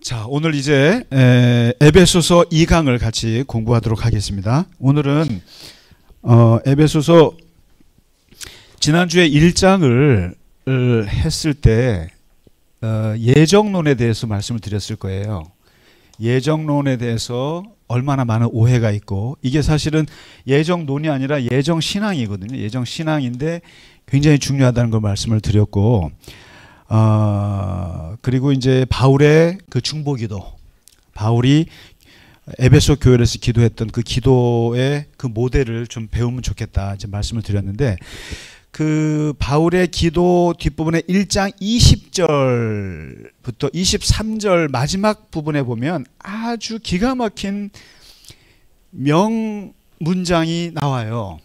자, 오늘 이제 에베소서 2강을 같이 공부하도록 하겠습니다. 오늘은 에베소서 지난주에 1장을 했을 때 예정론에 대해서 말씀을 드렸을 거예요. 예정론에 대해서 얼마나 많은 오해가 있고, 이게 사실은 예정론이 아니라 예정신앙이거든요. 예정신앙인데 굉장히 중요하다는 걸 말씀을 드렸고, 그리고 이제 바울의 그 중보기도, 바울이 에베소 교회에서 기도했던 그 기도의 그 모델을 좀 배우면 좋겠다 이제 말씀을 드렸는데, 그 바울의 기도 뒷부분에 1장 20절부터 23절 마지막 부분에 보면 아주 기가 막힌 명문장이 나와요.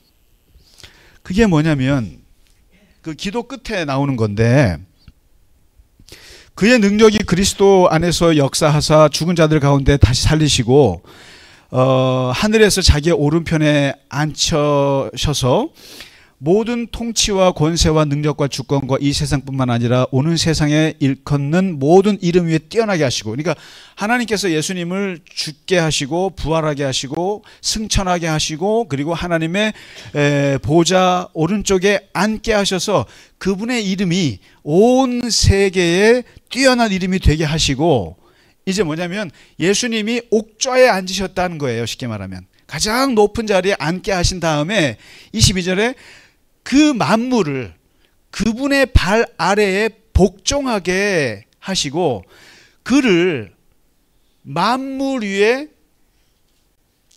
그게 뭐냐면 그 기도 끝에 나오는 건데, 그의 능력이 그리스도 안에서 역사하사 죽은 자들 가운데 다시 살리시고 하늘에서 자기의 오른편에 앉혀셔서 모든 통치와 권세와 능력과 주권과 이 세상뿐만 아니라 오는 세상에 일컫는 모든 이름 위에 뛰어나게 하시고, 그러니까 하나님께서 예수님을 죽게 하시고 부활하게 하시고 승천하게 하시고, 그리고 하나님의 보좌 오른쪽에 앉게 하셔서 그분의 이름이 온 세계에 뛰어난 이름이 되게 하시고, 이제 뭐냐면 예수님이 옥좌에 앉으셨다는 거예요. 쉽게 말하면 가장 높은 자리에 앉게 하신 다음에 22절에 그 만물을 그분의 발 아래에 복종하게 하시고 그를 만물 위에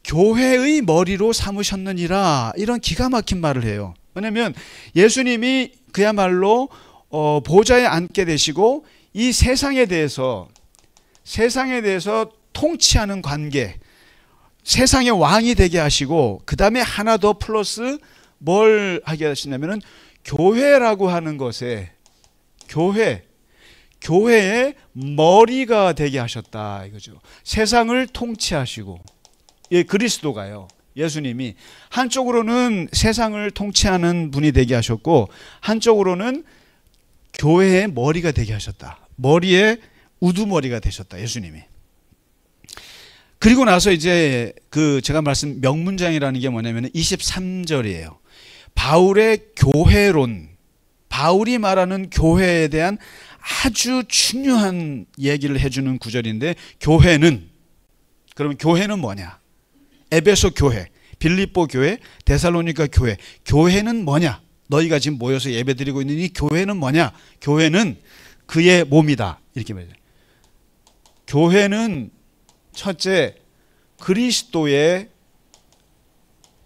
교회의 머리로 삼으셨느니라, 이런 기가 막힌 말을 해요. 왜냐하면 예수님이 그야말로 보좌에 앉게 되시고 이 세상에 대해서 통치하는 관계, 세상의 왕이 되게 하시고, 그 다음에 하나 더 플러스 뭘 하게 하시냐면은 교회라고 하는 것에 교회의 머리가 되게 하셨다 이거죠. 세상을 통치하시고, 예, 그리스도가요, 예수님이 한쪽으로는 세상을 통치하는 분이 되게 하셨고 한쪽으로는 교회의 머리가 되게 하셨다. 머리에 우두머리가 되셨다, 예수님이. 그리고 나서 이제 그 제가 말씀 명문장이라는 게 뭐냐면 23절이에요. 바울의 교회론, 바울이 말하는 교회에 대한 아주 중요한 얘기를 해주는 구절인데, 교회는, 그러면 교회는 뭐냐? 에베소 교회, 빌립보 교회, 데살로니가 교회, 교회는 뭐냐? 너희가 지금 모여서 예배드리고 있는 이 교회는 뭐냐? 교회는 그의 몸이다, 이렇게 말해요. 교회는 첫째 그리스도의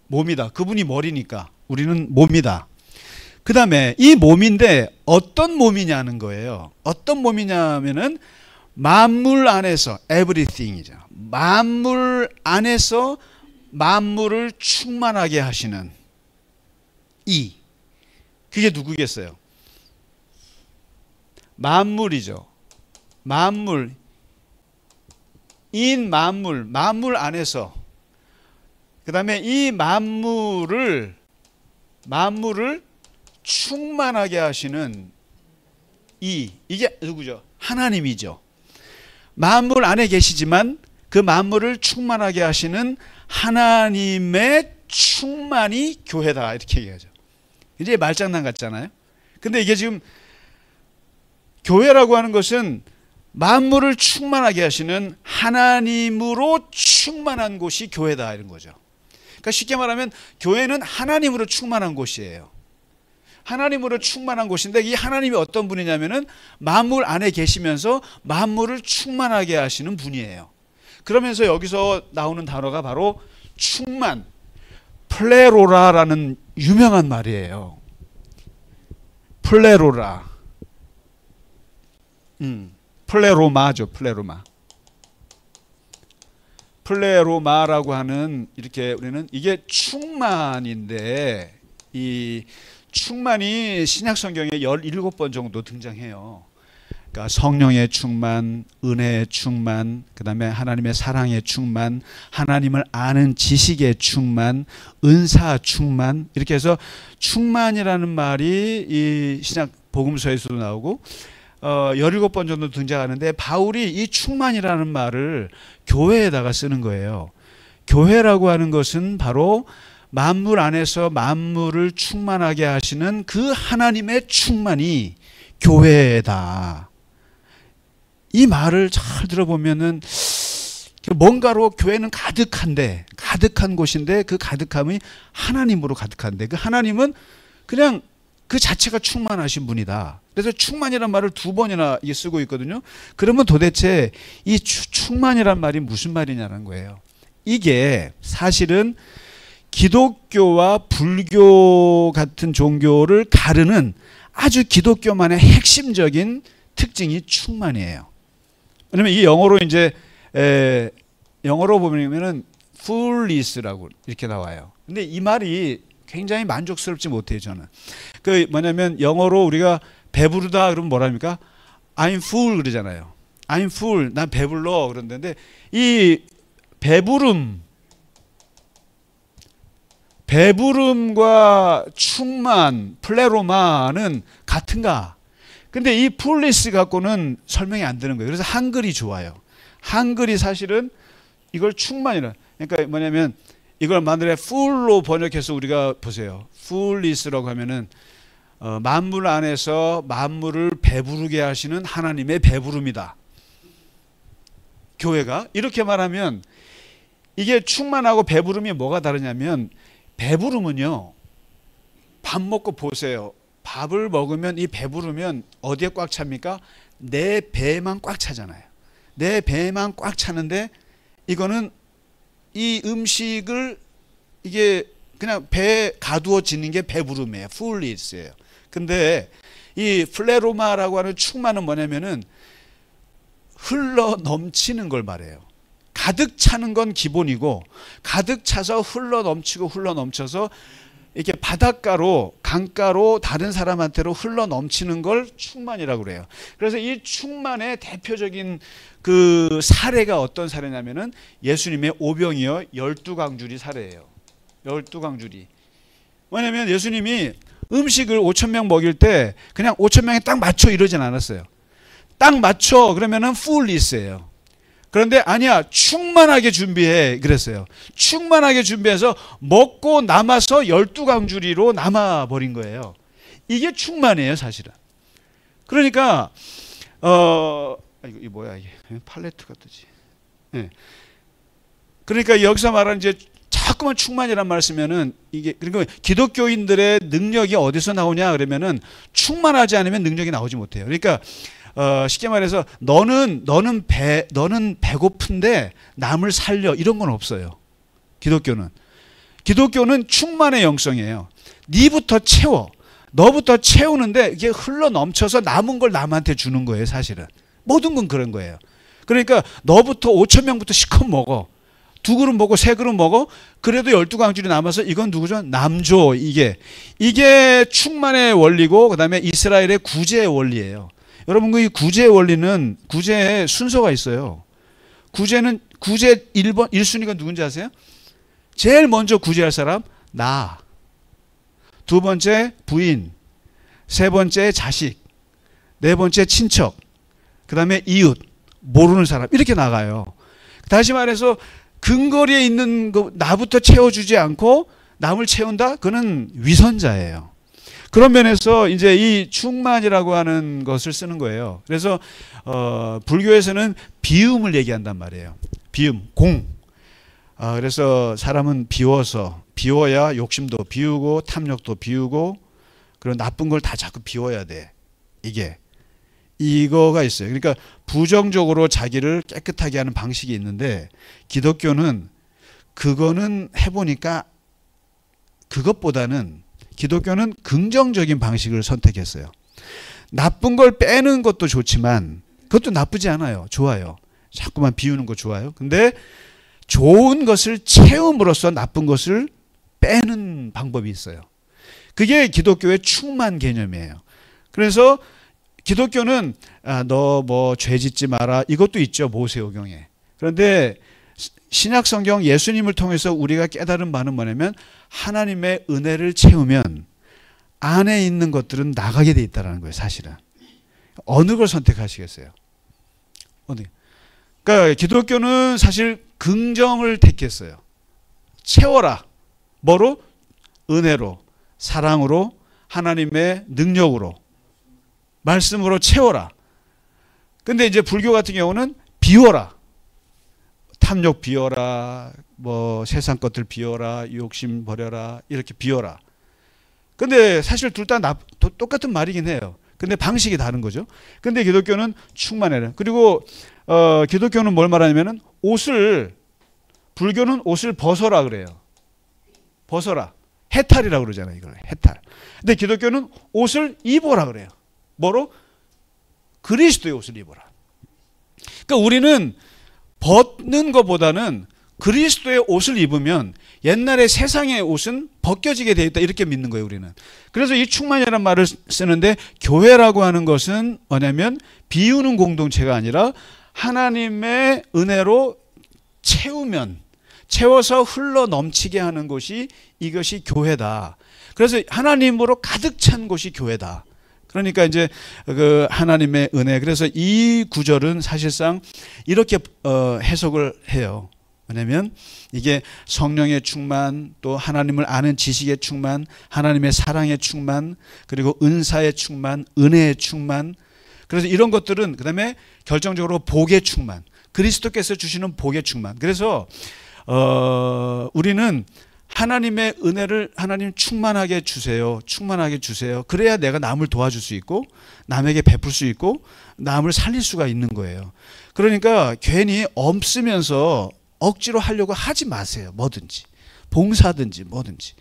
몸이다. 그분이 머리니까 우리는 몸이다. 그 다음에 이 몸인데 어떤 몸이냐는 거예요. 어떤 몸이냐면은 만물 안에서, everything이죠. 만물 안에서 만물을 충만하게 하시는 그게 누구겠어요? 만물이죠. 만물 안에서, 그 다음에 이 만물을 충만하게 하시는 이게 누구죠? 하나님이죠. 만물 안에 계시지만 그 만물을 충만하게 하시는 하나님의 충만이 교회다, 이렇게 얘기하죠. 이제 말장난 같잖아요. 근데 이게 지금 교회라고 하는 것은 만물을 충만하게 하시는 하나님으로 충만한 곳이 교회다, 이런 거죠. 그러니까 쉽게 말하면 교회는 하나님으로 충만한 곳이에요. 하나님으로 충만한 곳인데, 이 하나님이 어떤 분이냐면은 만물 안에 계시면서 만물을 충만하게 하시는 분이에요. 그러면서 여기서 나오는 단어가 바로 충만, 플레로라라는 유명한 말이에요. 플레로라. 플레로마죠. 플레로마라고 하는, 이렇게 우리는 이게 충만인데, 이 충만이 신약 성경에 17번 정도 등장해요. 그러니까 성령의 충만, 은혜의 충만, 그 다음에 하나님의 사랑의 충만, 하나님을 아는 지식의 충만, 은사 충만, 이렇게 해서 충만이라는 말이 이 신약 복음서에서도 나오고 17번 정도 등장하는데 바울이 이 충만이라는 말을 교회에다가 쓰는 거예요. 교회라고 하는 것은 바로 만물 안에서 만물을 충만하게 하시는 그 하나님의 충만이 교회다. 이 말을 잘 들어보면은 뭔가로 교회는 가득한데, 가득한 곳인데 그 가득함이 하나님으로 가득한데, 그 하나님은 그냥 그 자체가 충만하신 분이다. 그래서 충만이란 말을 2번이나 쓰고 있거든요. 그러면 도대체 이 충만이란 말이 무슨 말이냐는 거예요. 이게 사실은 기독교와 불교 같은 종교를 가르는 아주 기독교만의 핵심적인 특징이 충만이에요. 왜냐면 이 영어로 영어로 보면은 fullness라고 이렇게 나와요. 근데 이 말이 굉장히 만족스럽지 못해요, 저는. 그 뭐냐면 영어로 우리가 배부르다 그러면 뭐랍니까? I'm full 그러잖아요. I'm full. 난 배불러 그런데 이 배부름과 충만, 플레로마는 같은가? 근데 이 풀리스 갖고는 설명이 안 되는 거예요. 그래서 한글이 좋아요. 한글이 사실은 이걸 충만이라. 그러니까 뭐냐면 이걸 만일에 full로 번역해서 우리가 보세요. fulness라고 하면은 만물 안에서 만물을 배부르게 하시는 하나님의 배부름이다. 교회가 이렇게 말하면 이게 충만하고 배부름이 뭐가 다르냐면 배부름은요. 밥 먹고 보세요. 밥을 먹으면 이 배부르면 어디에 꽉 찹니까? 내 배만 꽉 차잖아요. 내 배만 꽉 차는데 이거는 이 음식을 이게 그냥 배에 가두어지는 게 배부름이에요. fullness예요. 근데 이 플레로마라고 하는 충만은 뭐냐면은 흘러 넘치는 걸 말해요. 가득 차는 건 기본이고 가득 차서 흘러 넘치고 흘러 넘쳐서 이렇게 바닷가로 강가로 다른 사람한테로 흘러 넘치는 걸 충만이라고 그래요. 그래서 이 충만의 대표적인 그 사례가 어떤 사례냐면은 예수님의 오병이어 12강줄이 사례예요. 12강줄이. 왜냐면 예수님이 음식을 5,000명 먹일 때 그냥 5,000명에 딱 맞춰 이러진 않았어요. 딱 맞춰 그러면은 fullness예요. 그런데 아니야, 충만하게 준비해 그랬어요. 충만하게 준비해서 먹고 남아서 12강줄이로 남아버린 거예요. 이게 충만이에요, 사실은. 그러니까 이거 뭐야 이게 팔레트가 뜨지. 네. 그러니까 여기서 말하는 이제 자꾸만 충만이란 말을 쓰면은 이게 그러니까 기독교인들의 능력이 어디서 나오냐 그러면은 충만하지 않으면 능력이 나오지 못해요. 그러니까 쉽게 말해서 너는 배고픈데 남을 살려 이런 건 없어요. 기독교는 충만의 영성이에요. 니부터 채워. 너부터 채우는데 이게 흘러 넘쳐서 남은 걸 남한테 주는 거예요, 사실은. 모든 건 그런 거예요. 그러니까 너부터 5,000명부터 실컷 먹어. 2그릇 먹고 3그릇 먹어. 그래도 12강줄이 남아서 이건 누구죠? 남줘. 이게 충만의 원리고 그다음에 이스라엘의 구제의 원리예요. 여러분 그 구제의 원리는 구제의 순서가 있어요. 구제 1순위가 누군지 아세요? 제일 먼저 구제할 사람 나. 2번째 부인. 3번째 자식. 4번째 친척. 그 다음에 이웃. 모르는 사람. 이렇게 나가요. 다시 말해서 근거리에 있는 거 나부터 채워주지 않고 남을 채운다? 그는 위선자예요. 그런 면에서 이제 이 충만이라고 하는 것을 쓰는 거예요. 그래서 불교에서는 비움을 얘기한단 말이에요. 비움, 공. 그래서 사람은 비워야 욕심도 비우고 탐욕도 비우고 그런 나쁜 걸 다 자꾸 비워야 돼. 이거가 있어요. 그러니까 부정적으로 자기를 깨끗하게 하는 방식이 있는데 기독교는 그거는 해보니까 그것보다는 기독교는 긍정적인 방식을 선택했어요. 나쁜 걸 빼는 것도 좋지만 그것도 나쁘지 않아요. 좋아요. 자꾸만 비우는 거 좋아요. 근데 좋은 것을 채움으로써 나쁜 것을 빼는 방법이 있어요. 그게 기독교의 충만 개념이에요. 그래서 기독교는 너 뭐 죄 짓지 마라 이것도 있죠. 모세오경에. 그런데 신약 성경 예수님을 통해서 우리가 깨달은 바는 뭐냐면 하나님의 은혜를 채우면 안에 있는 것들은 나가게 돼 있다는 거예요. 사실은. 어느 걸 선택하시겠어요? 그러니까 기독교는 사실 긍정을 택했어요. 채워라. 뭐로? 은혜로, 사랑으로, 하나님의 능력으로, 말씀으로 채워라. 근데 이제 불교 같은 경우는 비워라. 탐욕 비워라. 뭐 세상 것들 비워라. 욕심 버려라. 이렇게 비워라. 근데 사실 둘 다 똑같은 말이긴 해요. 근데 방식이 다른 거죠. 근데 기독교는 충만해라. 그리고 기독교는 뭘 말하냐면은 불교는 옷을 벗어라 그래요. 벗어라. 해탈이라고 그러잖아요. 이걸 해탈. 근데 기독교는 옷을 입어라 그래요. 뭐로? 그리스도의 옷을 입어라. 그러니까 우리는 벗는 것보다는 그리스도의 옷을 입으면 옛날에 세상의 옷은 벗겨지게 되어 있다 이렇게 믿는 거예요. 우리는. 그래서 이 충만이라는 말을 쓰는데 교회라고 하는 것은 뭐냐면 비우는 공동체가 아니라 하나님의 은혜로 채워서 흘러 넘치게 하는 곳이 이것이 교회다. 그래서 하나님으로 가득 찬 곳이 교회다. 그러니까 이제 그 하나님의 은혜. 그래서 이 구절은 사실상 이렇게 해석을 해요. 왜냐하면 이게 성령의 충만, 또 하나님을 아는 지식의 충만, 하나님의 사랑의 충만, 그리고 은사의 충만, 은혜의 충만. 그래서 이런 것들은 그 다음에 결정적으로 복의 충만, 그리스도께서 주시는 복의 충만. 그래서 우리는 하나님의 은혜를 하나님 충만하게 주세요. 충만하게 주세요. 그래야 내가 남을 도와줄 수 있고 남에게 베풀 수 있고 남을 살릴 수가 있는 거예요. 그러니까 괜히 없으면서 억지로 하려고 하지 마세요. 뭐든지. 봉사든지 뭐든지.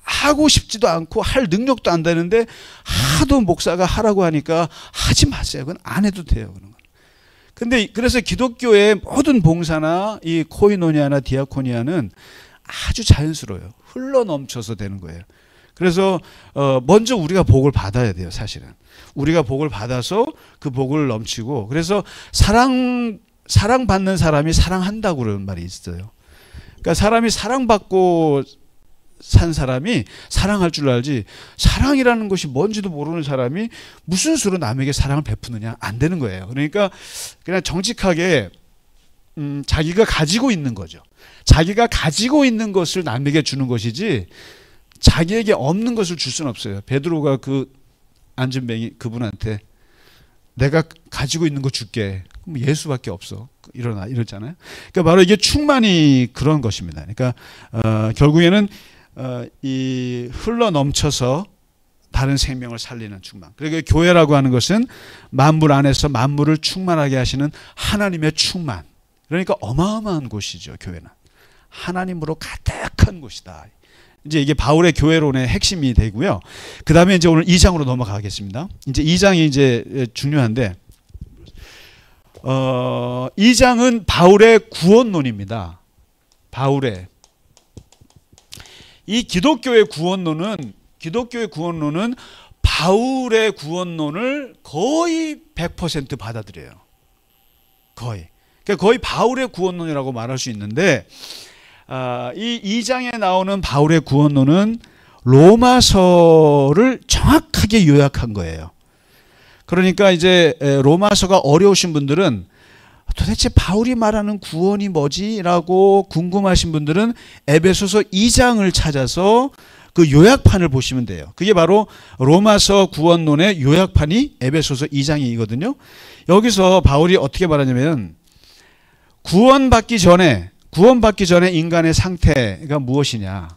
하고 싶지도 않고 할 능력도 안 되는데 하도 목사가 하라고 하니까 하지 마세요. 그건 안 해도 돼요. 그런 건. 근데 그래서 기독교의 모든 봉사나 이 코이노니아나 디아코니아는 아주 자연스러워요. 흘러 넘쳐서 되는 거예요. 그래서 먼저 우리가 복을 받아야 돼요. 사실은. 우리가 복을 받아서 그 복을 넘치고, 그래서 사랑받는 사람이 사랑한다고 그러는 말이 있어요. 그러니까 사람이 사랑받고 산 사람이 사랑할 줄 알지, 사랑이라는 것이 뭔지도 모르는 사람이 무슨 수로 남에게 사랑을 베푸느냐, 안 되는 거예요. 그러니까 그냥 정직하게 자기가 가지고 있는 거죠. 자기가 가지고 있는 것을 남에게 주는 것이지 자기에게 없는 것을 줄 수는 없어요. 베드로가 그 안전뱅이 그분한테 내가 가지고 있는 거 줄게. 그럼 예수밖에 없어. 이러잖아요. 그러니까 바로 이게 충만이 그런 것입니다. 그러니까 결국에는 이 흘러 넘쳐서 다른 생명을 살리는 충만. 그리고 교회라고 하는 것은 만물 안에서 만물을 충만하게 하시는 하나님의 충만. 그러니까 어마어마한 곳이죠. 교회는 하나님으로 가득한 곳이다. 이제 이게 바울의 교회론의 핵심이 되고요. 그 다음에 이제 오늘 2장으로 넘어가겠습니다. 이제 2장이 이제 중요한데, 2장은 바울의 구원론입니다. 바울의 이 기독교의 구원론은 바울의 구원론을 거의 100% 받아들여요. 거의. 그러니까 거의 바울의 구원론이라고 말할 수 있는데, 이 2장에 나오는 바울의 구원론은 로마서를 정확하게 요약한 거예요. 그러니까 이제 로마서가 어려우신 분들은 도대체 바울이 말하는 구원이 뭐지? 라고 궁금하신 분들은 에베소서 2장을 찾아서 그 요약판을 보시면 돼요. 그게 바로 로마서 구원론의 요약판이 에베소서 2장이거든요. 여기서 바울이 어떻게 말하냐면, 구원받기 전에 인간의 상태가 무엇이냐?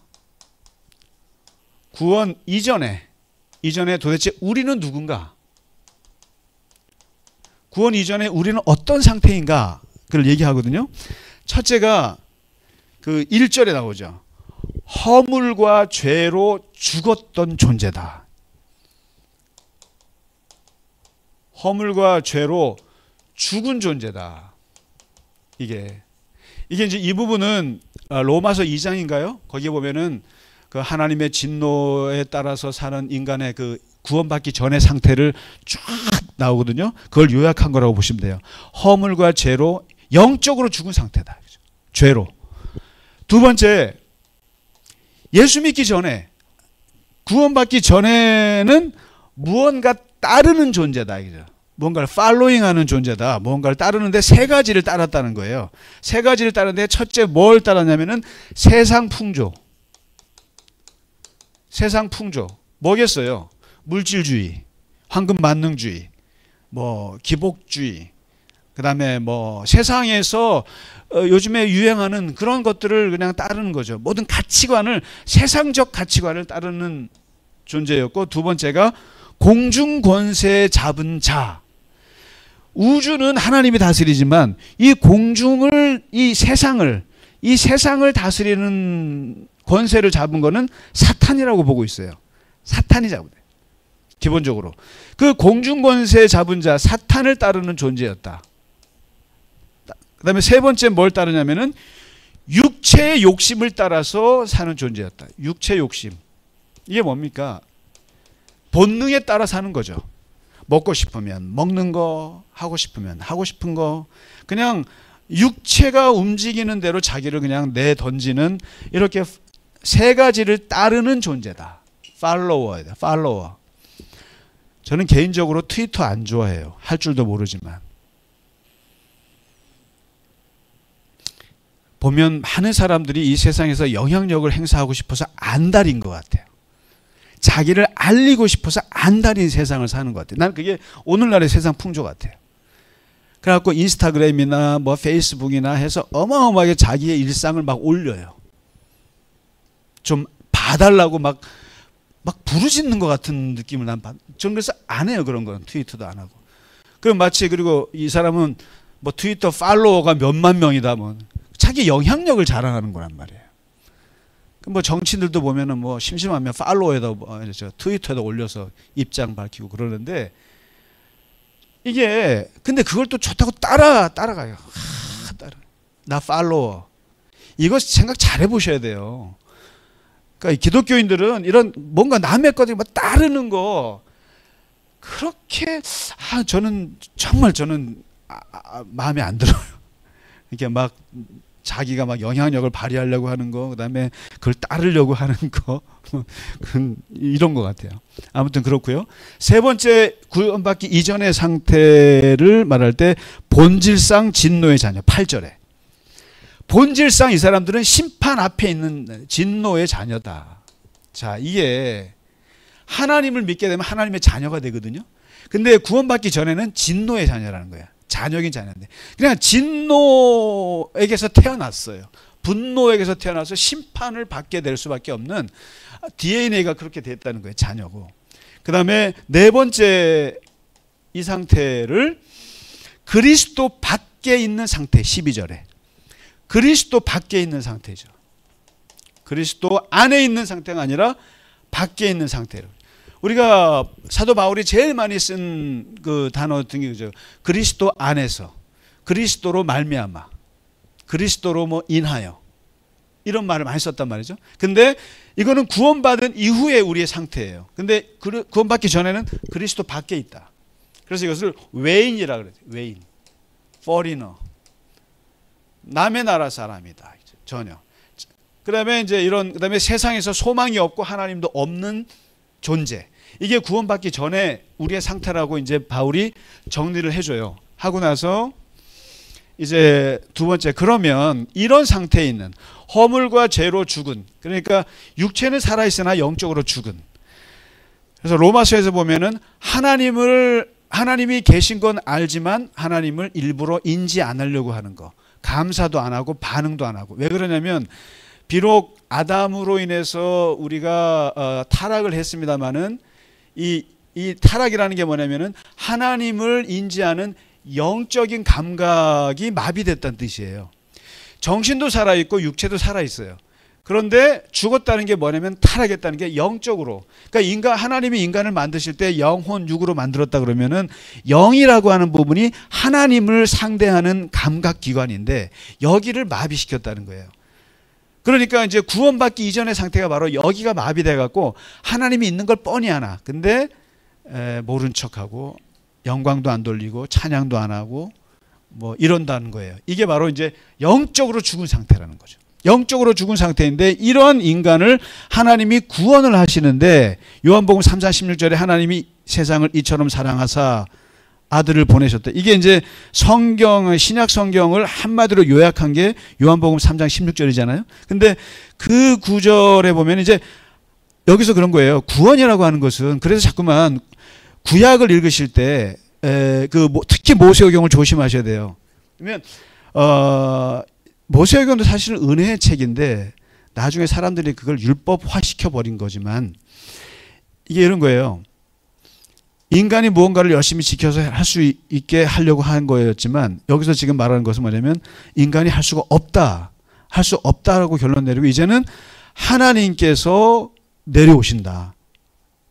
구원 이전에 도대체 우리는 누군가? 구원 이전에 우리는 어떤 상태인가? 그걸 얘기하거든요. 첫째가 그 1절에 나오죠. 허물과 죄로 죽었던 존재다. 허물과 죄로 죽은 존재다. 이게 이제 이 부분은 로마서 2장인가요? 거기에 보면은 그 하나님의 진노에 따라서 사는 인간의 그 구원받기 전의 상태를 쫙 나오거든요. 그걸 요약한 거라고 보시면 돼요. 허물과 죄로 영적으로 죽은 상태다. 죄로. 두 번째, 예수 믿기 전에, 구원받기 전에는 무언가 따르는 존재다. 이죠. 뭔가를 팔로잉하는 존재다. 뭔가를 따르는데 세 가지를 따랐다는 거예요. 세 가지를 따르는데 첫째 뭘 따랐냐면은 세상 풍조. 세상 풍조. 뭐겠어요? 물질주의, 황금 만능주의, 뭐 기복주의, 그다음에 뭐 세상에서 요즘에 유행하는 그런 것들을 그냥 따르는 거죠. 모든 가치관을, 세상적 가치관을 따르는 존재였고, 두 번째가 공중권세 잡은 자. 우주는 하나님이 다스리지만 이 공중을, 이 세상을 다스리는 권세를 잡은 거는 사탄이라고 보고 있어요. 사탄이 잡은 거예요. 기본적으로 그 공중권세 잡은 자, 사탄을 따르는 존재였다. 그 다음에 세 번째 뭘 따르냐면은 육체의 욕심을 따라서 사는 존재였다. 육체 욕심. 이게 뭡니까? 본능에 따라 사는 거죠. 먹고 싶으면 먹는 거, 하고 싶으면 하고 싶은 거, 그냥 육체가 움직이는 대로 자기를 그냥 내던지는, 이렇게 세 가지를 따르는 존재다. 팔로워이다. 팔로워. 저는 개인적으로 트위터 안 좋아해요. 할 줄도 모르지만. 보면 많은 사람들이 이 세상에서 영향력을 행사하고 싶어서 안달인 것 같아요. 자기를 알리고 싶어서 안달인 세상을 사는 것 같아요. 난 그게 오늘날의 세상 풍조 같아요. 그래갖고 인스타그램이나 뭐 페이스북이나 해서 어마어마하게 자기의 일상을 막 올려요. 좀 봐달라고 막 부르짖는 것 같은 느낌을 난 받. 전 그래서 안 해요. 그런 건 트위터도 안 하고. 그럼 마치, 그리고 이 사람은 뭐 트위터 팔로워가 몇만 명이다, 뭐 자기 영향력을 자랑하는 거란 말이에요. 뭐 정치인들도 보면은 뭐 심심하면 팔로워에다 트위터에다 올려서 입장 밝히고 그러는데, 이게 근데 그걸 또 좋다고 따라가요. 나 팔로워. 이거 생각 잘 해보셔야 돼요. 그러니까 기독교인들은 이런 뭔가 남의 것들 막 따르는 거, 그렇게 저는 정말 마음에 안 들어요. 이렇게 막 자기가 막 영향력을 발휘하려고 하는 거, 그다음에 그걸 따르려고 하는 거, 이런 것 같아요. 아무튼 그렇고요. 세 번째, 구원받기 이전의 상태를 말할 때 본질상 진노의 자녀. 8절에 본질상 이 사람들은 심판 앞에 있는 진노의 자녀다. 자, 이게 하나님을 믿게 되면 하나님의 자녀가 되거든요. 근데 구원받기 전에는 진노의 자녀라는 거야. 자녀긴 자녀인데 그냥 진노에게서 태어났어요. 분노에게서 태어나서 심판을 받게 될 수밖에 없는 DNA가 그렇게 됐다는 거예요. 자녀고. 그 다음에 네 번째, 이 상태를 그리스도 밖에 있는 상태. 12절에 그리스도 밖에 있는 상태죠. 그리스도 안에 있는 상태가 아니라 밖에 있는 상태로. 우리가 사도 바울이 제일 많이 쓴 그 단어 등이 그죠. 그리스도 안에서, 그리스도로 말미암아, 그리스도로 뭐 인하여, 이런 말을 많이 썼단 말이죠. 근데 이거는 구원받은 이후에 우리의 상태예요. 근데 구원받기 전에는 그리스도 밖에 있다. 그래서 이것을 외인이라 그래요. 외인, foreigner, 남의 나라 사람이다. 전혀. 그다음에 이제 그다음에 세상에서 소망이 없고 하나님도 없는 존재. 이게 구원받기 전에 우리의 상태라고 이제 바울이 정리를 해줘요. 하고 나서 이제 두 번째, 그러면 이런 상태에 있는 허물과 죄로 죽은, 그러니까 육체는 살아있으나 영적으로 죽은. 그래서 로마서에서 보면은 하나님이 계신 건 알지만 하나님을 일부러 인지 안 하려고 하는 거. 감사도 안 하고 반응도 안 하고. 왜 그러냐면 비록 아담으로 인해서 우리가 타락을 했습니다마는 이 타락이라는 게 뭐냐면은 하나님을 인지하는 영적인 감각이 마비됐다는 뜻이에요. 정신도 살아있고 육체도 살아있어요. 그런데 죽었다는 게 뭐냐면 타락했다는 게 영적으로. 그러니까 하나님이 인간을 만드실 때 영혼, 육으로 만들었다 그러면은 영이라고 하는 부분이 하나님을 상대하는 감각기관인데 여기를 마비시켰다는 거예요. 그러니까 이제 구원받기 이전의 상태가 바로 여기가 마비돼 갖고 하나님이 있는 걸 뻔히 아나. 근데 모른 척하고 영광도 안 돌리고 찬양도 안 하고 뭐 이런다는 거예요. 이게 바로 이제 영적으로 죽은 상태라는 거죠. 영적으로 죽은 상태인데 이런 인간을 하나님이 구원을 하시는데 요한복음 3장 16절에 하나님이 세상을 이처럼 사랑하사 아들을 보내셨다. 이게 이제 성경, 신약 성경을 한마디로 요약한 게 요한복음 3장 16절이잖아요. 근데 그 구절에 보면 이제 여기서 그런 거예요. 구원이라고 하는 것은, 그래서 자꾸만 구약을 읽으실 때 특히 모세오경을 조심하셔야 돼요. 그러면 모세오경도 사실 은혜의 책인데 나중에 사람들이 그걸 율법화 시켜버린 거지만, 이게 이런 거예요. 인간이 무언가를 열심히 지켜서 할 수 있게 하려고 한 거였지만, 여기서 지금 말하는 것은 뭐냐면 인간이 할 수가 없다. 할 수 없다라고 결론 내리고 이제는 하나님께서 내려오신다.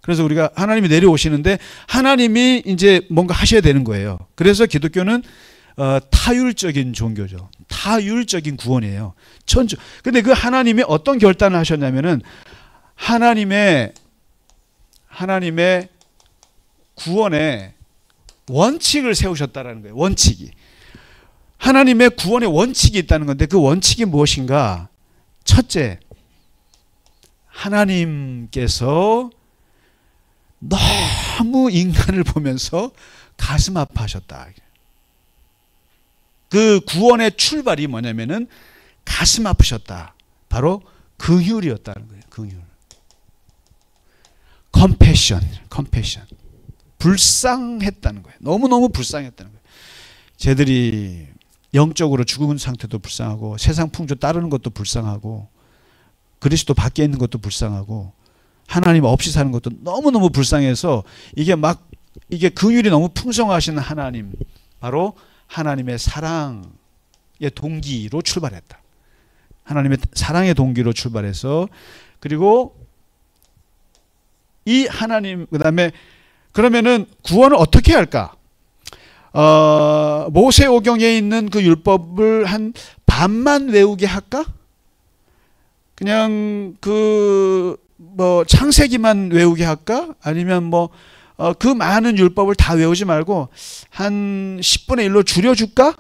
그래서 우리가 하나님이 내려오시는데 하나님이 이제 뭔가 하셔야 되는 거예요. 그래서 기독교는 타율적인 종교죠. 타율적인 구원이에요. 근데 그 하나님이 어떤 결단을 하셨냐면은 하나님의 구원의 원칙을 세우셨다라는 거예요. 원칙이. 하나님의 구원의 원칙이 있다는 건데 그 원칙이 무엇인가? 첫째, 하나님께서 너무 인간을 보면서 가슴 아파하셨다. 그 구원의 출발이 뭐냐면은 가슴 아프셨다. 바로 긍휼이었다는 거예요. 긍휼. 컴패션. 불쌍했다는 거예요. 너무너무 불쌍했다는 거예요. 쟤들이 영적으로 죽은 상태도 불쌍하고 세상 풍조 따르는 것도 불쌍하고 그리스도 밖에 있는 것도 불쌍하고 하나님 없이 사는 것도 너무너무 불쌍해서 이게 긍휼이 너무 풍성하신 하나님, 바로 하나님의 사랑의 동기로 출발했다. 하나님의 사랑의 동기로 출발해서, 그리고 이 하나님, 그다음에 그러면은 구원을 어떻게 할까? 모세오경에 있는 그 율법을 한 반만 외우게 할까? 그냥 창세기만 외우게 할까? 아니면 그 많은 율법을 다 외우지 말고 한 10분의 1로 줄여줄까?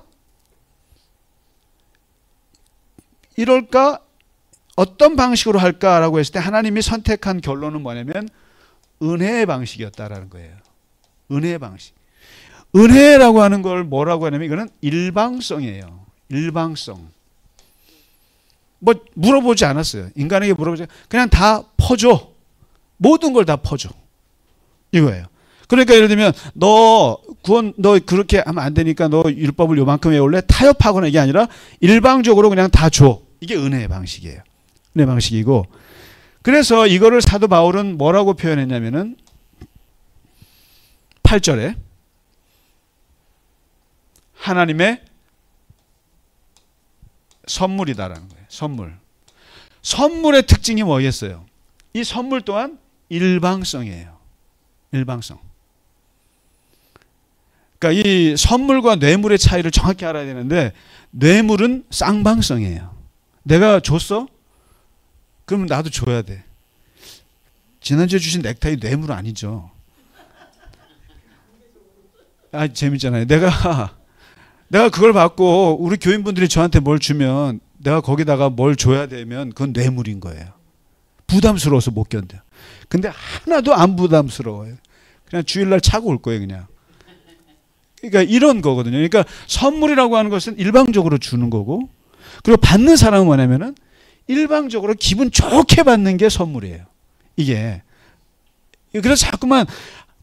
이럴까? 어떤 방식으로 할까라고 했을 때 하나님이 선택한 결론은 뭐냐면 은혜의 방식이었다라는 거예요. 은혜의 방식. 은혜라고 하는 걸 뭐라고 하냐면 이거는 일방성이에요. 일방성. 물어보지 않았어요. 인간에게 물어보지 않았어요. 그냥 다 퍼줘. 모든 걸 다 퍼줘. 이거예요. 그러니까 예를 들면 너 그렇게 하면 안 되니까 너 율법을 요만큼 외울래? 타협하거나 이게 아니라 일방적으로 그냥 다 줘. 이게 은혜의 방식이에요. 은혜의 방식이고, 그래서 이거를 사도 바울은 뭐라고 표현했냐면은 8절에 하나님의 선물이다라는 거예요. 선물의 특징이 뭐겠어요? 이 선물 또한 일방성이에요. 일방성. 그러니까 이 선물과 뇌물의 차이를 정확히 알아야 되는데, 뇌물은 쌍방성이에요. 내가 줬어? 그러면 나도 줘야 돼. 지난주에 주신 넥타이 뇌물 아니죠? 재밌잖아요. 내가 그걸 받고 우리 교인분들이 저한테 뭘 주면 내가 거기다가 뭘 줘야 되면 그건 뇌물인 거예요. 부담스러워서 못 견뎌요. 근데 하나도 안 부담스러워요. 그냥 주일날 차고 올 거예요, 그냥. 그러니까 이런 거거든요. 그러니까 선물이라고 하는 것은 일방적으로 주는 거고, 그리고 받는 사람은 뭐냐면은 일방적으로 기분 좋게 받는 게 선물이에요. 이게. 그래서 자꾸만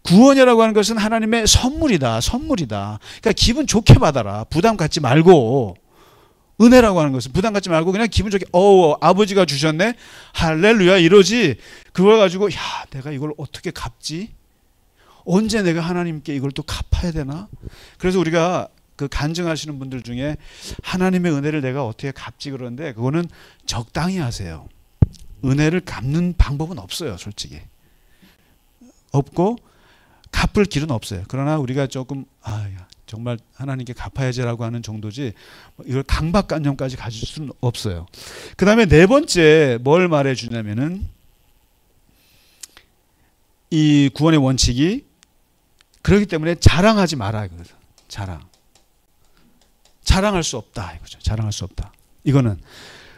구원이라고 하는 것은 하나님의 선물이다. 그러니까 기분 좋게 받아라. 부담 갖지 말고. 은혜라고 하는 것은 부담 갖지 말고 그냥 기분 좋게, 아버지가 주셨네? 할렐루야 이러지. 그걸 가지고 내가 이걸 어떻게 갚지? 언제 내가 하나님께 이걸 또 갚아야 되나? 그래서 우리가 그 간증하시는 분들 중에 하나님의 은혜를 내가 어떻게 갚지 그러는데, 그거는 적당히 하세요. 은혜를 갚는 방법은 없어요, 솔직히. 없고 갚을 길은 없어요. 그러나 우리가 조금 정말 하나님께 갚아야지라고 하는 정도지 이걸 강박관념까지 가질 수는 없어요. 그 다음에 네 번째 뭘 말해 주냐면은, 이 구원의 원칙이 그렇기 때문에 자랑하지 마라 이거죠. 자랑할 수 없다 이거죠. 자랑할 수 없다. 이거는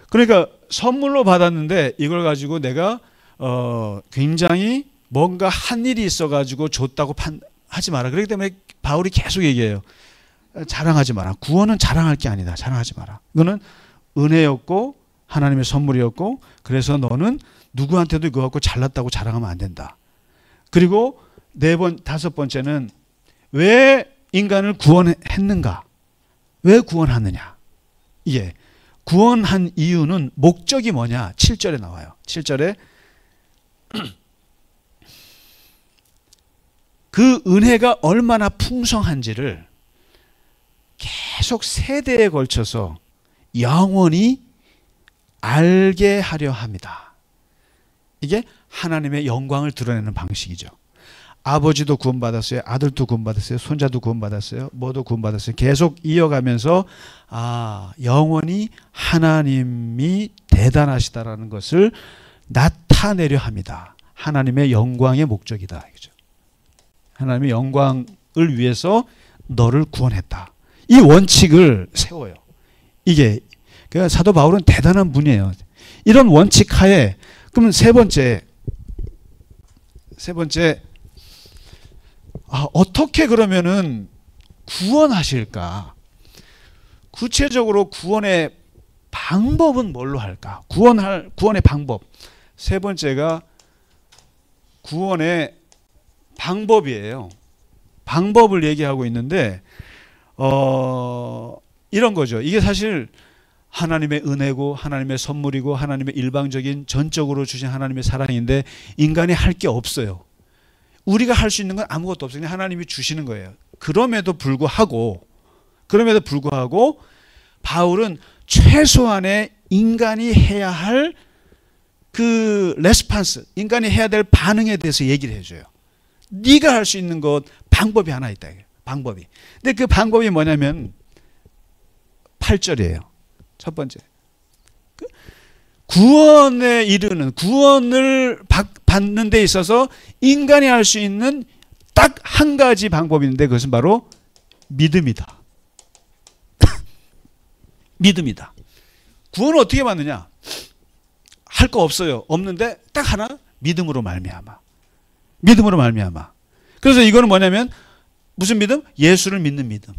그러니까 선물로 받았는데 이걸 가지고 내가 굉장히 뭔가 한 일이 있어가지고 줬다고 하지 마라. 그렇기 때문에 바울이 계속 얘기해요. 자랑하지 마라. 구원은 자랑할 게 아니다. 자랑하지 마라. 이거는 은혜였고 하나님의 선물이었고, 그래서 너는 누구한테도 이거 갖고 잘났다고 자랑하면 안 된다. 그리고 다섯 번째는 왜 인간을 구원했는가? 왜 구원하느냐? 이게 구원한 이유는 목적이 뭐냐? 7절에 나와요. 7절에 그 은혜가 얼마나 풍성한지를 계속 세대에 걸쳐서 영원히 알게 하려 합니다. 이게 하나님의 영광을 드러내는 방식이죠. 아버지도 구원받았어요. 아들도 구원받았어요. 손자도 구원받았어요. 뭐도 구원받았어요. 계속 이어가면서 영원히 하나님이 대단하시다라는 것을 나타내려 합니다. 하나님의 영광의 목적이다. 하나님의 영광을 위해서 너를 구원했다. 이 원칙을 세워요. 이게 그러니까 사도 바울은 대단한 분이에요. 이런 원칙 하에 그러면 세 번째 어떻게 그러면은 구원하실까? 구체적으로 구원의 방법은 뭘로 할까? 구원의 방법. 세 번째가 구원의 방법이에요. 방법을 얘기하고 있는데 이런 거죠. 이게 사실 하나님의 은혜고 하나님의 선물이고 하나님의 일방적인 전적으로 주신 하나님의 사랑인데 인간이 할 게 없어요. 우리가 할 수 있는 건 아무것도 없어요. 그냥 하나님이 주시는 거예요. 그럼에도 불구하고 바울은 최소한의 인간이 해야 할 그 레스판스, 인간이 해야 될 반응에 대해서 얘기를 해줘요. 네가 할 수 있는 것 방법이 하나 있다. 방법이. 근데 그 방법이 뭐냐면 8절이에요. 첫 번째. 구원에 이르는, 구원을 받는 데 있어서 인간이 할 수 있는 딱 한 가지 방법이 있는데 그것은 바로 믿음이다. 믿음이다. 구원을 어떻게 받느냐? 할 거 없어요. 없는데 딱 하나, 믿음으로 말미암아. 믿음으로 말미암아. 그래서 이거는 뭐냐면 무슨 믿음? 예수를 믿는 믿음.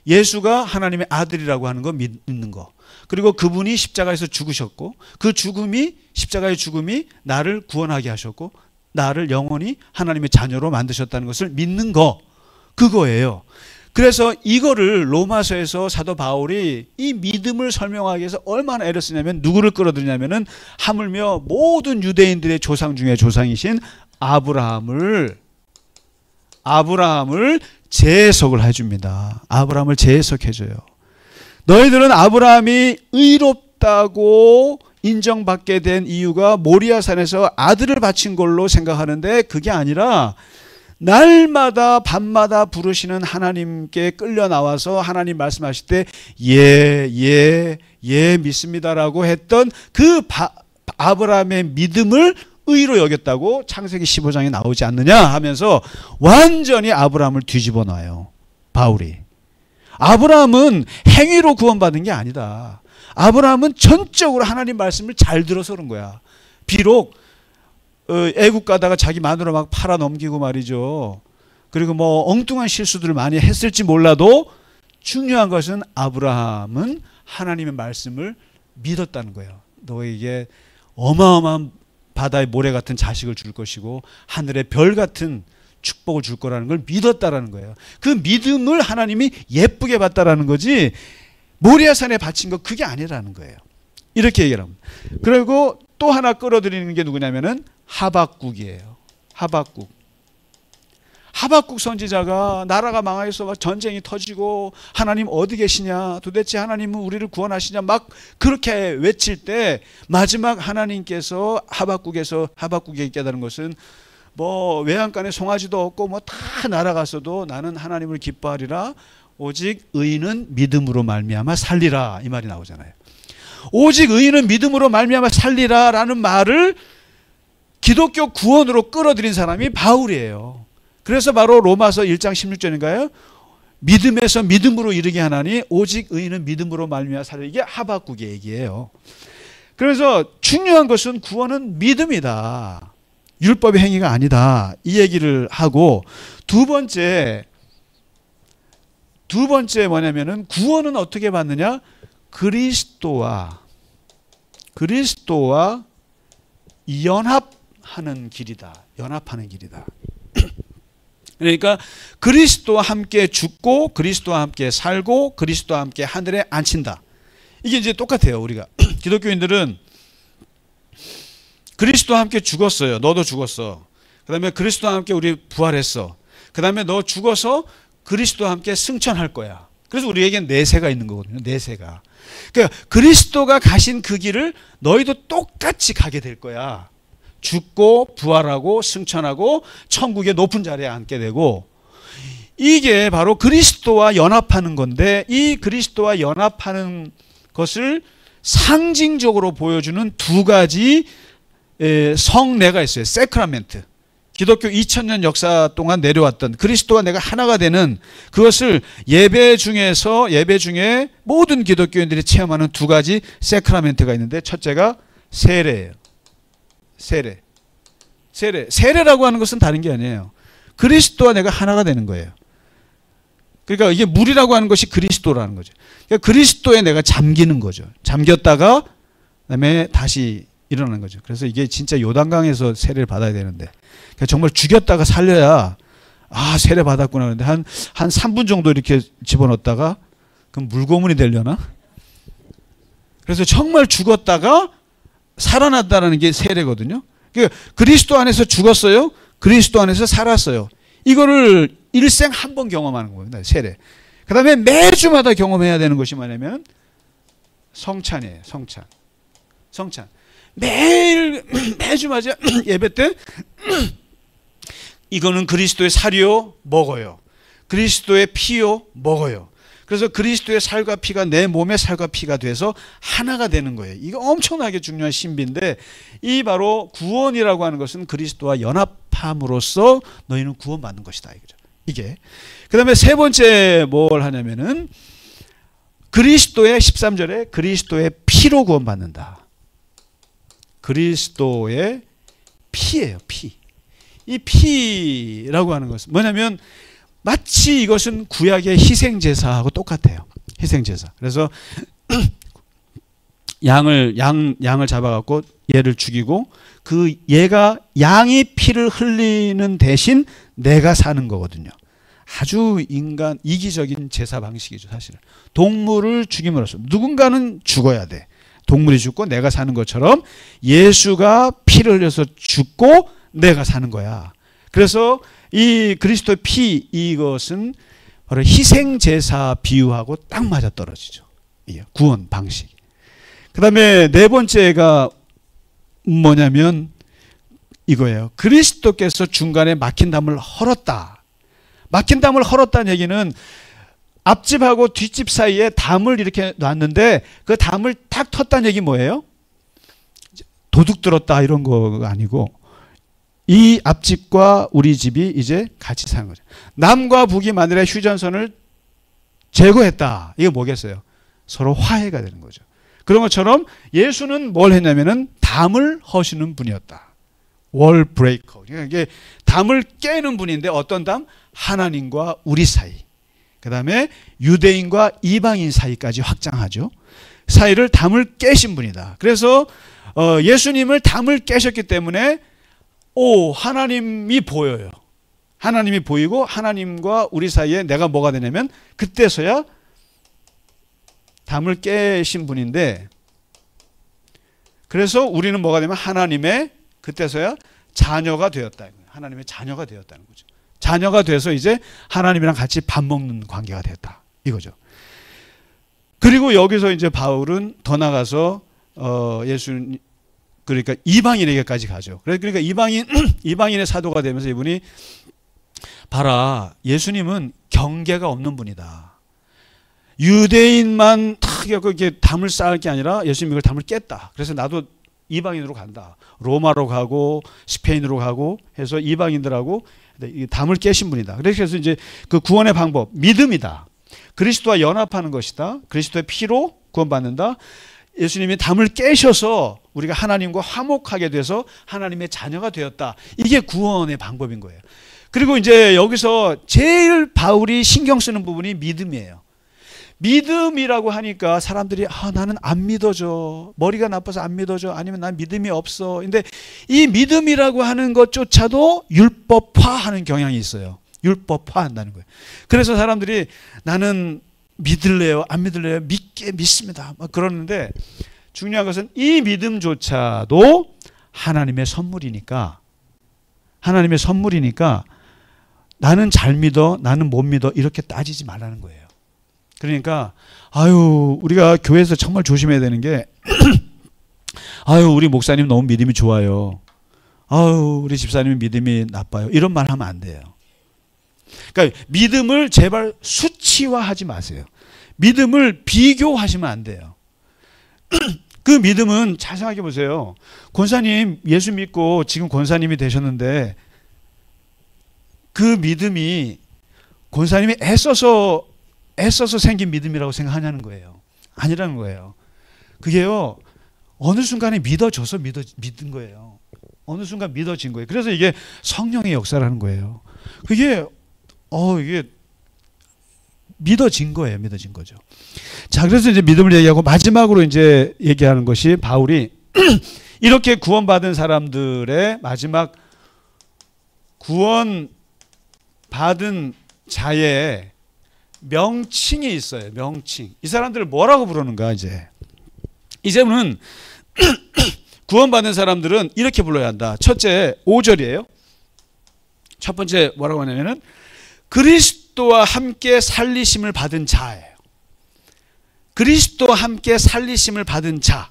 예수가 하나님의 아들이라고 하는 거 믿는 거. 그리고 그분이 십자가에서 죽으셨고 그 죽음이, 십자가의 죽음이 나를 구원하게 하셨고 나를 영원히 하나님의 자녀로 만드셨다는 것을 믿는 거. 그거예요. 그래서 이거를 로마서에서 사도 바울이 이 믿음을 설명하기 위해서 얼마나 애를 쓰냐면 누구를 끌어들이냐면은 하물며 모든 유대인들의 조상 중에 조상이신 아브라함을 재해석을 해줍니다. 아브라함을 재해석해줘요. 너희들은 아브라함이 의롭다고 인정받게 된 이유가 모리아산에서 아들을 바친 걸로 생각하는데 그게 아니라 날마다 밤마다 부르시는 하나님께 끌려 나와서 하나님 말씀하실 때 예 믿습니다라고 했던 그 아브라함의 믿음을 의로 여겼다고 창세기 15장에 나오지 않느냐 하면서 완전히 아브라함을 뒤집어 놔요. 바울이. 아브라함은 행위로 구원받은 게 아니다. 아브라함은 전적으로 하나님 말씀을 잘 들어서 그런 거야. 비록 애국 가다가 자기 마누라 막 팔아 넘기고 말이죠. 그리고 뭐 엉뚱한 실수들을 많이 했을지 몰라도 중요한 것은 아브라함은 하나님의 말씀을 믿었다는 거예요. 너에게 어마어마한 바다의 모래 같은 자식을 줄 것이고 하늘의 별 같은 축복을 줄 거라는 걸 믿었다라는 거예요. 그 믿음을 하나님이 예쁘게 봤다라는 거지 모리아산에 바친 거 그게 아니라는 거예요. 이렇게 얘기를 합니다. 그리고 또 하나 끌어들이는 게 누구냐면은 하박국이에요. 하박국 선지자가 나라가 망하여서 막 전쟁이 터지고 하나님 어디 계시냐, 도대체 하나님은 우리를 구원하시냐 막 그렇게 외칠 때 마지막 하나님께서 하박국에게 깨달은 것은 뭐 외양간에 송아지도 없고 뭐 다 날아갔어도 나는 하나님을 기뻐하리라. 오직 의인은 믿음으로 말미암아 살리라. 이 말이 나오잖아요. 오직 의인은 믿음으로 말미암아 살리라라는 말을 기독교 구원으로 끌어들인 사람이 바울이에요. 그래서 바로 로마서 1장 16절인가요? 믿음에서 믿음으로 이르게 하나니 오직 의인은 믿음으로 말미암아 살리라. 이게 하박국의 얘기예요. 그래서 중요한 것은 구원은 믿음이다. 율법의 행위가 아니다. 이 얘기를 하고, 두 번째 뭐냐면은 구원은 어떻게 받느냐? 그리스도와 연합하는 길이다. 연합하는 길이다. 그러니까 그리스도와 함께 죽고 그리스도와 함께 살고 그리스도와 함께 하늘에 앉힌다. 이게 이제 똑같아요. 우리가 기독교인들은 그리스도와 함께 죽었어요. 너도 죽었어. 그 다음에 그리스도와 함께 우리 부활했어. 그 다음에 너 죽어서 그리스도와 함께 승천할 거야. 그래서 우리에겐 내세가 있는 거거든요. 내세가. 그러니까 그리스도가 가신 그 길을 너희도 똑같이 가게 될 거야. 죽고 부활하고 승천하고 천국의 높은 자리에 앉게 되고, 이게 바로 그리스도와 연합하는 건데, 이 그리스도와 연합하는 것을 상징적으로 보여주는 두 가지 성례가 있어요. 세크라멘트. 기독교 2000년 역사 동안 내려왔던 그리스도와 내가 하나가 되는 그것을 예배 중에 모든 기독교인들이 체험하는 두 가지 세크라멘트가 있는데, 첫째가 세례예요. 세례라고 하는 것은 다른 게 아니에요. 그리스도와 내가 하나가 되는 거예요. 그러니까 이게 물이라고 하는 것이 그리스도라는 거죠. 그러니까 그리스도에 내가 잠기는 거죠. 잠겼다가 그다음에 다시 일어나는 거죠. 그래서 이게 진짜 요단강에서 세례를 받아야 되는데, 그러니까 정말 죽였다가 살려야 세례 받았구나 하는데 한 3분 정도 이렇게 집어넣었다가 그럼 물고문이 되려나? 그래서 정말 죽었다가 살아났다는 게 세례거든요. 그러니까 그리스도 안에서 죽었어요. 그리스도 안에서 살았어요. 이거를 일생 한 번 경험하는 겁니다. 세례. 그 다음에 매주마다 경험해야 되는 것이 뭐냐면 성찬이에요. 성찬. 매주마다 예배 때 이거는 그리스도의 살이요 먹어요. 그리스도의 피요 먹어요. 그래서 그리스도의 살과 피가 내 몸의 살과 피가 돼서 하나가 되는 거예요. 이거 엄청나게 중요한 신비인데, 이 바로 구원이라고 하는 것은 그리스도와 연합함으로써 너희는 구원받는 것이다. 이거죠. 이게. 그 다음에 세 번째 뭘 하냐면은 그리스도의 13절에 그리스도의 피로 구원받는다. 그리스도의 피예요. 피. 이 피라고 하는 것은 뭐냐면 마치 이것은 구약의 희생제사하고 똑같아요. 희생제사. 그래서 양을 잡아갖고 얘를 죽이고 그 얘가 양이 피를 흘리는 대신 내가 사는 거거든요. 아주 이기적인 제사 방식이죠. 사실은. 동물을 죽임으로써 누군가는 죽어야 돼. 동물이 죽고 내가 사는 것처럼 예수가 피를 흘려서 죽고 내가 사는 거야. 그래서 이 그리스도의 피, 이것은 바로 희생제사 비유하고 딱 맞아떨어지죠. 구원 방식. 그 다음에 네 번째가 뭐냐면 이거예요. 그리스도께서 중간에 막힌 담을 헐었다. 막힌 담을 헐었다는 얘기는 앞집하고 뒷집 사이에 담을 이렇게 놨는데 그 담을 탁 텄다는 얘기 뭐예요? 도둑 들었다 이런 거 아니고, 이 앞집과 우리 집이 이제 같이 사는 거죠. 남과 북이 마늘의 휴전선을 제거했다. 이게 뭐겠어요? 서로 화해가 되는 거죠. 그런 것처럼 예수는 뭘 했냐면은 담을 허시는 분이었다. 월 브레이커. 그러니까 이게 담을 깨는 분인데 어떤 담? 하나님과 우리 사이. 그 다음에 유대인과 이방인 사이까지 확장하죠. 사이를 담을 깨신 분이다. 그래서 예수님을 담을 깨셨기 때문에 하나님이 보여요. 하나님이 보이고 하나님과 우리 사이에 내가 뭐가 되냐면 그때서야 담을 깨신 분인데, 그래서 우리는 뭐가 되면 하나님의 그때서야 자녀가 되었다. 하나님의 자녀가 되었다는 거죠. 자녀가 돼서 이제 하나님이랑 같이 밥 먹는 관계가 되었다. 이거죠. 그리고 여기서 이제 바울은 더 나가서 그러니까 이방인에게까지 가죠. 그러니까 이방인의 사도가 되면서 이분이 봐라, 예수님은 경계가 없는 분이다. 유대인만 탁 이렇게 담을 쌓을 게 아니라 예수님이 이걸 담을 깼다. 그래서 나도 이방인으로 간다. 로마로 가고 스페인으로 가고 해서 이방인들하고 담을 깨신 분이다. 그래서 이제 그 구원의 방법, 믿음이다. 그리스도와 연합하는 것이다. 그리스도의 피로 구원받는다. 예수님이 담을 깨셔서 우리가 하나님과 화목하게 돼서 하나님의 자녀가 되었다. 이게 구원의 방법인 거예요. 그리고 이제 여기서 제일 바울이 신경 쓰는 부분이 믿음이에요. 믿음이라고 하니까 사람들이 나는 안 믿어져. 머리가 나빠서 안 믿어져. 아니면 난 믿음이 없어. 근데 이 믿음이라고 하는 것조차도 율법화하는 경향이 있어요. 율법화한다는 거예요. 그래서 사람들이 나는 믿을래요? 안 믿을래요? 믿습니다. 막 그러는데 중요한 것은 이 믿음조차도 하나님의 선물이니까 나는 잘 믿어, 나는 못 믿어 이렇게 따지지 말라는 거예요. 그러니까 우리가 교회에서 정말 조심해야 되는 게 우리 목사님 너무 믿음이 좋아요. 우리 집사님 믿음이 나빠요. 이런 말 하면 안 돼요. 그러니까 믿음을 제발 수치화하지 마세요. 믿음을 비교하시면 안 돼요. 그 믿음은 잘 생각해 보세요. 권사님 예수 믿고 지금 권사님이 되셨는데 그 믿음이 권사님이 애써서 생긴 믿음이라고 생각하냐는 거예요. 아니라는 거예요. 그게요, 어느 순간에 믿어져서 믿은 거예요. 어느 순간 믿어진 거예요. 그래서 이게 성령의 역사라는 거예요. 그게 이게 믿어진 거예요. 믿어진 거죠. 자, 그래서 이제 믿음을 얘기하고 마지막으로 이제 얘기하는 것이 바울이 이렇게 구원받은 사람들의 마지막 구원받은 자의 명칭이 있어요. 명칭. 이 사람들을 뭐라고 부르는가 이제는 구원받은 사람들은 이렇게 불러야 한다. 첫째 5절이에요. 첫 번째 뭐라고 하냐면은 그리스도와 함께 살리심을 받은 자예요. 그리스도와 함께 살리심을 받은 자.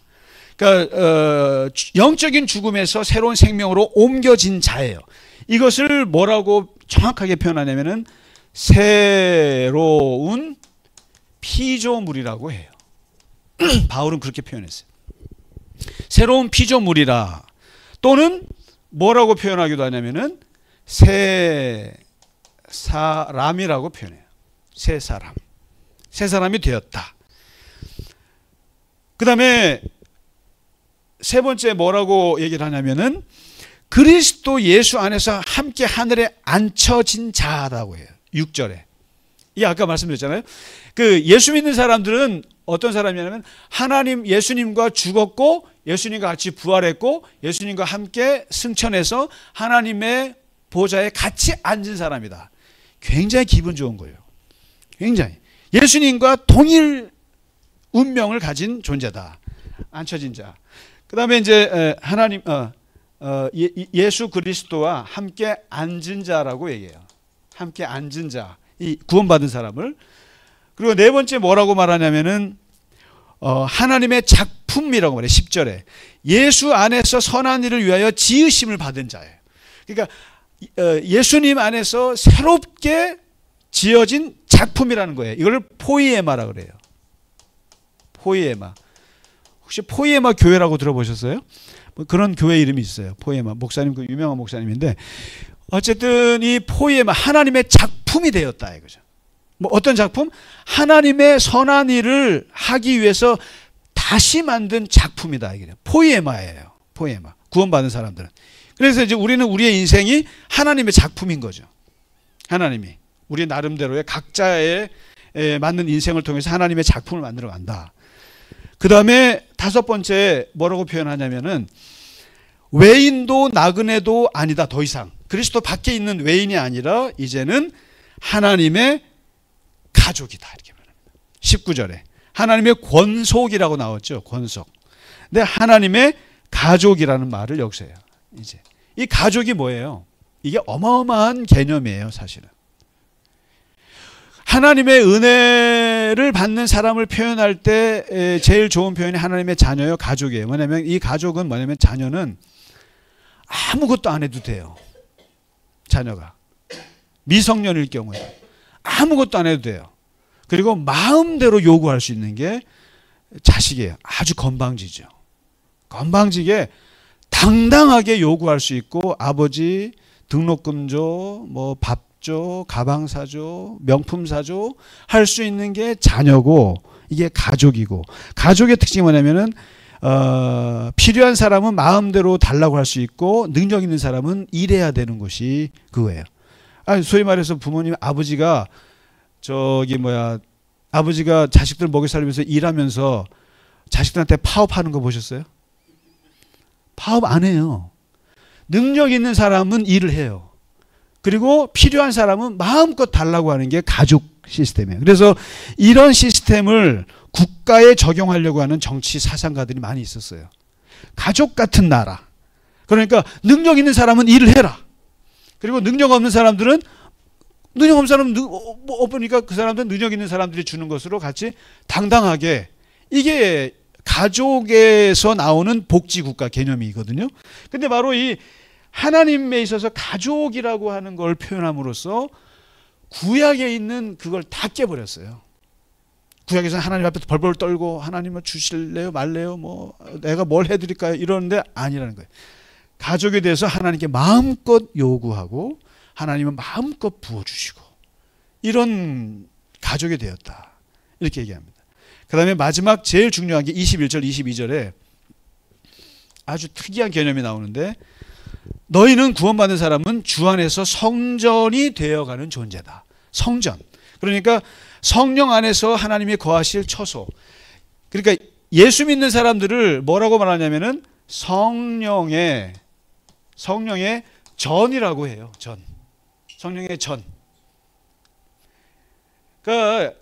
그러니까 영적인 죽음에서 새로운 생명으로 옮겨진 자예요. 이것을 뭐라고 정확하게 표현하냐면은 새로운 피조물이라고 해요. 바울은 그렇게 표현했어요. 새로운 피조물이라. 또는 뭐라고 표현하기도 하냐면은 새 사람이라고 표현해요. 새 사람. 새 사람이 되었다. 그 다음에 세 번째 뭐라고 얘기를 하냐면은 그리스도 예수 안에서 함께 하늘에 앉혀진 자라고 해요. 6절에. 이게 아까 말씀드렸잖아요. 그 예수 믿는 사람들은 어떤 사람이냐면 하나님 예수님과 죽었고 예수님과 같이 부활했고 예수님과 함께 승천해서 하나님의 보좌에 같이 앉은 사람이다. 굉장히 기분 좋은 거예요. 굉장히. 예수님과 동일 운명을 가진 존재다. 앉혀진 자. 그 다음에 이제 하나님 예수 그리스도와 함께 앉은 자라고 얘기해요. 함께 앉은 자, 이 구원받은 사람을. 그리고 네 번째 뭐라고 말하냐면은 하나님의 작품이라고 말해요. 10절에 예수 안에서 선한 일을 위하여 지으심을 받은 자예요. 그러니까 예수님 안에서 새롭게 지어진 작품이라는 거예요. 이걸 포이에마라고 그래요. 포이에마. 혹시 포이에마 교회라고 들어보셨어요? 뭐 그런 교회 이름이 있어요. 포이에마. 목사님, 그 유명한 목사님인데 어쨌든 이 포이에마, 하나님의 작품이 되었다 이거죠. 뭐 어떤 작품? 하나님의 선한 일을 하기 위해서 다시 만든 작품이다 이게 포이에마예요. 포이에마. 구원받은 사람들은. 그래서 이제 우리는 우리의 인생이 하나님의 작품인 거죠. 하나님이 우리 나름대로의 각자의 맞는 인생을 통해서 하나님의 작품을 만들어 간다. 그 다음에 다섯 번째 뭐라고 표현하냐면은 외인도 나그네도 아니다. 더 이상 그리스도 밖에 있는 외인이 아니라 이제는 하나님의 가족이다 이렇게 말합니다. 19절에 하나님의 권속이라고 나왔죠. 권속. 근데 하나님의 가족이라는 말을 여기서 해요. 이제 이 가족이 뭐예요? 이게 어마어마한 개념이에요. 사실은 하나님의 은혜를 받는 사람을 표현할 때 제일 좋은 표현이 하나님의 자녀요, 가족이에요. 뭐냐면 이 가족은 뭐냐면 자녀는 아무것도 안 해도 돼요. 자녀가 미성년일 경우에 아무것도 안 해도 돼요. 그리고 마음대로 요구할 수 있는 게 자식이에요. 아주 건방지죠. 건방지게 당당하게 요구할 수 있고 아버지 등록금 줘, 뭐 밥 줘, 가방 사줘, 명품 사줘 할 수 있는 게 자녀고 이게 가족이고 가족의 특징이 뭐냐면은 필요한 사람은 마음대로 달라고 할 수 있고 능력 있는 사람은 일해야 되는 것이 그거예요. 소위 말해서 부모님 아버지가 아버지가 자식들 먹여 살리면서 일하면서 자식들한테 파업하는 거 보셨어요? 파업 안 해요. 능력 있는 사람은 일을 해요. 그리고 필요한 사람은 마음껏 달라고 하는 게 가족 시스템이에요. 그래서 이런 시스템을 국가에 적용하려고 하는 정치 사상가들이 많이 있었어요. 가족 같은 나라. 그러니까 능력 있는 사람은 일을 해라. 그리고 능력 없는 사람들은 능력 없는 사람은 없으니까 그 사람들은 능력 있는 사람들이 주는 것으로 같이 당당하게, 이게 가족에서 나오는 복지국가 개념이거든요. 근데 바로 이 하나님에 있어서 가족이라고 하는 걸 표현함으로써 구약에 있는 그걸 다 깨버렸어요. 구약에서는 하나님 앞에서 벌벌 떨고 하나님은 주실래요 말래요 뭐 내가 뭘 해드릴까요 이러는데 아니라는 거예요. 가족에 대해서 하나님께 마음껏 요구하고 하나님은 마음껏 부어주시고 이런 가족이 되었다 이렇게 얘기합니다. 그 다음에 마지막 제일 중요한 게 21절 22절에 아주 특이한 개념이 나오는데, 너희는 구원받은 사람은 주 안에서 성전이 되어가는 존재다. 성전. 그러니까 성령 안에서 하나님이 거하실 처소. 그러니까 예수 믿는 사람들을 뭐라고 말하냐면은 성령의 전이라고 해요. 전. 성령의 전. 그러니까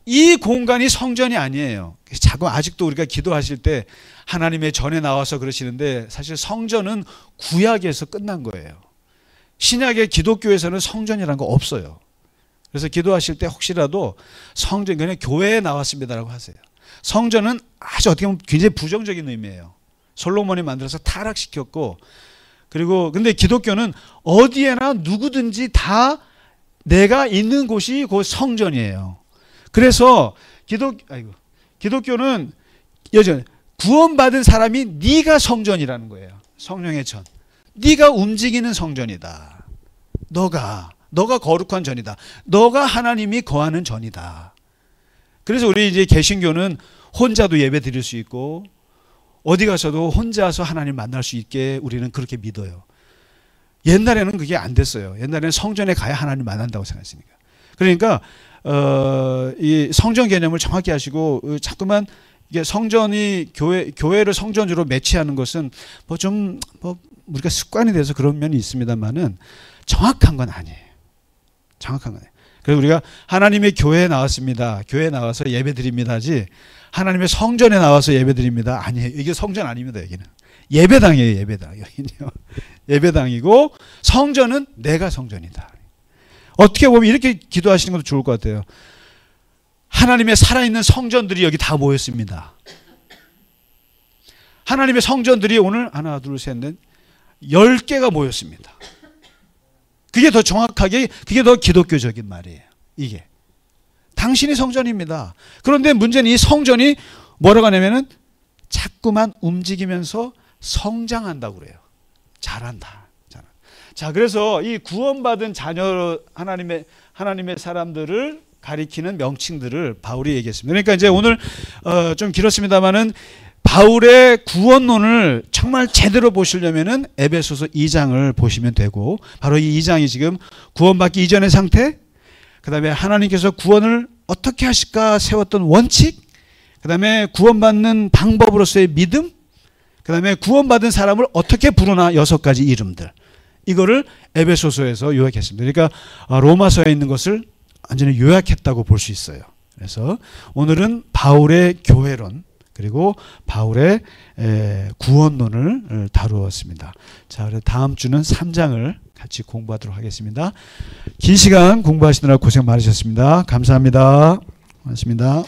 이 공간이 성전이 아니에요. 자꾸 아직도 우리가 기도하실 때 하나님의 전에 나와서 그러시는데 사실 성전은 구약에서 끝난 거예요. 신약의 기독교에서는 성전이라는 거 없어요. 그래서 기도하실 때 혹시라도 성전, 그냥 교회에 나왔습니다라고 하세요. 성전은 아주 어떻게 보면 굉장히 부정적인 의미예요. 솔로몬이 만들어서 타락시켰고, 그리고 근데 기독교는 어디에나 누구든지 다 내가 있는 곳이 그 성전이에요. 그래서 기독교는 여전히 구원받은 사람이 네가 성전이라는 거예요. 성령의 전. 네가 움직이는 성전이다. 너가 거룩한 전이다. 너가 하나님이 거하는 전이다. 그래서 우리 이제 개신교는 혼자도 예배 드릴 수 있고 어디 가서도 혼자서 하나님 만날 수 있게 우리는 그렇게 믿어요. 옛날에는 그게 안 됐어요. 옛날에는 성전에 가야 하나님 만난다고 생각했으니까. 그러니까 이 성전 개념을 정확히 하시고 자꾸만 이게 성전이 교회를 성전으로 매치하는 것은 우리가 습관이 돼서 그런 면이 있습니다만은 정확한 건 아니에요. 정확한 건 아니에요. 그래서 우리가 하나님의 교회에 나왔습니다. 교회에 나와서 예배드립니다지 하나님의 성전에 나와서 예배드립니다. 아니에요. 이게 성전 아닙니다. 여기는 예배당이에요. 예배당. 여기는요. 예배당이고 성전은 내가 성전이다. 어떻게 보면 이렇게 기도하시는 것도 좋을 것 같아요. 하나님의 살아있는 성전들이 여기 다 모였습니다. 하나님의 성전들이 오늘 하나 둘 셋 넷 10개가 모였습니다. 그게 더 정확하게, 그게 더 기독교적인 말이에요. 이게 당신이 성전입니다. 그런데 문제는 이 성전이 뭐라고 하냐면은 자꾸만 움직이면서 성장한다고 그래요. 자란다. 자, 그래서 이 구원받은 자녀 하나님의 사람들을 가리키는 명칭들을 바울이 얘기했습니다. 그러니까 이제 오늘 좀 길었습니다만은 바울의 구원론을 정말 제대로 보시려면은 에베소서 2장을 보시면 되고, 바로 이 2장이 지금 구원받기 이전의 상태, 그 다음에 하나님께서 구원을 어떻게 하실까 세웠던 원칙, 그 다음에 구원받는 방법으로서의 믿음, 그 다음에 구원받은 사람을 어떻게 부르나 6가지 이름들, 이거를 에베소서에서 요약했습니다. 그러니까 로마서에 있는 것을 완전히 요약했다고 볼 수 있어요. 그래서 오늘은 바울의 교회론 그리고 바울의 구원론을 다루었습니다. 자, 그래서 다음 주는 3장을 같이 공부하도록 하겠습니다. 긴 시간 공부하시느라 고생 많으셨습니다. 감사합니다. 고맙습니다.